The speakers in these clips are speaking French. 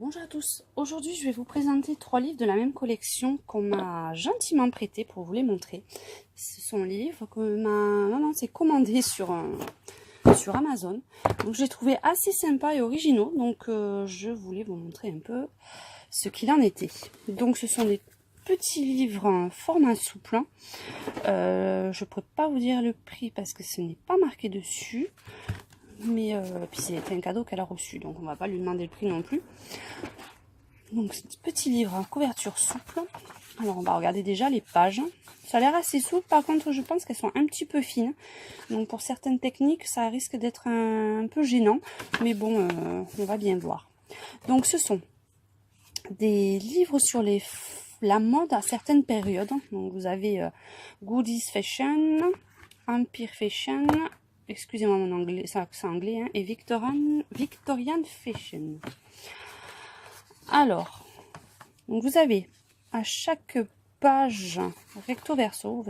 Bonjour à tous, aujourd'hui je vais vous présenter 3 livres de la même collection qu'on m'a gentiment prêté pour vous les montrer. Ce sont les livres que ma maman s'est commandé sur Amazon. Donc je les trouvais assez sympas et originaux, donc je voulais vous montrer un peu ce qu'il en était. Donc ce sont des petits livres en format souple. Je ne pourrais pas vous dire le prix parce que ce n'est pas marqué dessus. Mais puis c'était un cadeau qu'elle a reçu, donc on va pas lui demander le prix non plus. Donc c'est un petit livre en couverture souple. Alors on va regarder déjà les pages. Ça a l'air assez souple, par contre je pense qu'elles sont un petit peu fines. Donc pour certaines techniques ça risque d'être un peu gênant. Mais bon, on va bien voir. Donc ce sont des livres sur la mode à certaines périodes. Donc vous avez Goodies Fashion, Empire Fashion, excusez-moi mon anglais, c'est anglais, hein, et Victorian Fashion. Alors, donc vous avez à chaque page recto verso,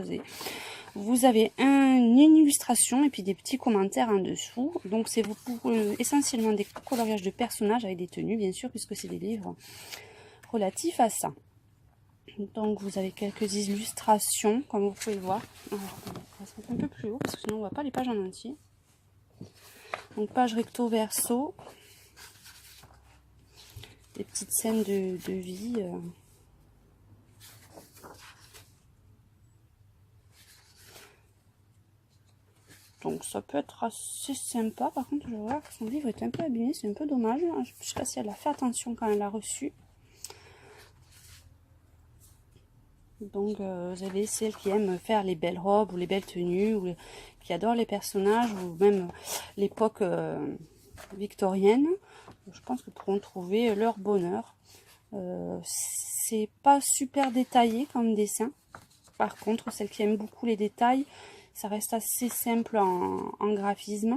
vous avez une illustration et puis des petits commentaires en dessous. Donc c'est essentiellement des coloriages de personnages avec des tenues, bien sûr, puisque c'est des livres relatifs à ça. Donc vous avez quelques illustrations, comme vous pouvez le voir. Alors, on va se mettre un peu plus haut, parce que sinon on ne voit pas les pages en entier. Donc page recto verso. Des petites scènes de vie. Donc ça peut être assez sympa. Par contre, je vois que son livre est un peu abîmé. C'est un peu dommage. Je ne sais pas si elle a fait attention quand elle l'a reçu. Donc vous avez celles qui aiment faire les belles robes ou les belles tenues, ou qui adorent les personnages, ou même l'époque victorienne. Je pense que pourront trouver leur bonheur. C'est pas super détaillé comme dessin. Par contre, celles qui aiment beaucoup les détails, ça reste assez simple en graphisme.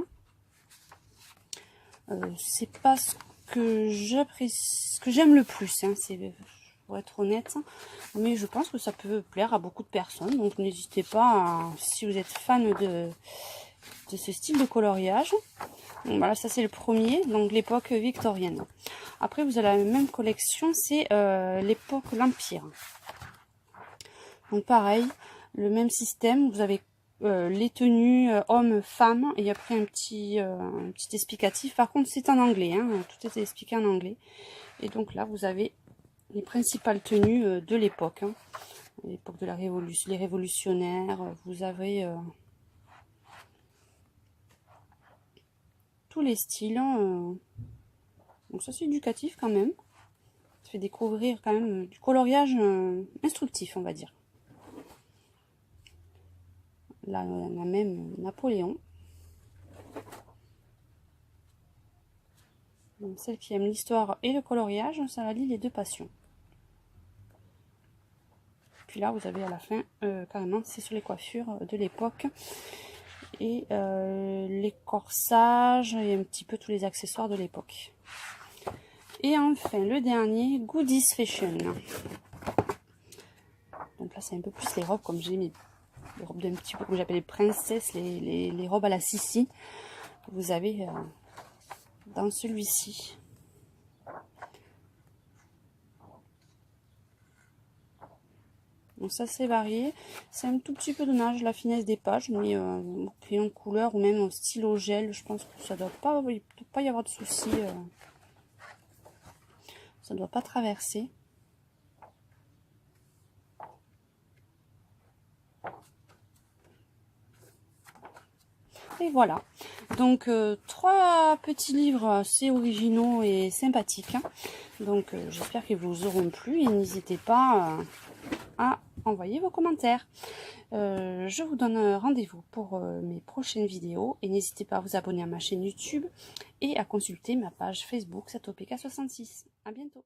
C'est pas ce que j'apprécie, ce que j'aime le plus, hein, pour être honnête. Mais je pense que ça peut plaire à beaucoup de personnes. Donc n'hésitez pas, si vous êtes fan de ce style de coloriage. Donc voilà, ça c'est le premier, donc l'époque victorienne. Après, vous avez la même collection, c'est l'époque l'Empire. Donc pareil, le même système, vous avez les tenues hommes, femmes, et après un petit explicatif. Par contre, c'est en anglais, hein, tout est expliqué en anglais. Et donc là, vous avez les principales tenues de l'époque, hein, l'époque de la révolution, les révolutionnaires. Vous avez tous les styles. Hein, donc ça, c'est éducatif quand même. Ça fait découvrir quand même du coloriage instructif, on va dire. Là, on a même Napoléon. Donc, celle qui aime l'histoire et le coloriage, ça allie les deux passions. Puis là, vous avez à la fin, carrément, c'est sur les coiffures de l'époque. Et les corsages et un petit peu tous les accessoires de l'époque. Et enfin, le dernier, Goodies Fashion. Donc là, c'est un peu plus les robes comme j'ai mis. Les robes d'un petit peu, comme j'appelle les princesses, les robes à la Sissi. Vous avez dans celui-ci. Donc ça c'est varié. C'est un tout petit peu dommage la finesse des pages, mais au crayon de couleur ou même au stylo gel, je pense que ça doit pas y avoir de soucis. Ça ne doit pas traverser. Et voilà, donc 3 petits livres assez originaux et sympathiques, hein. Donc j'espère qu'ils vous auront plu et n'hésitez pas à envoyer vos commentaires. Je vous donne rendez-vous pour mes prochaines vidéos et n'hésitez pas à vous abonner à ma chaîne YouTube et à consulter ma page Facebook Satopeka66. À bientôt.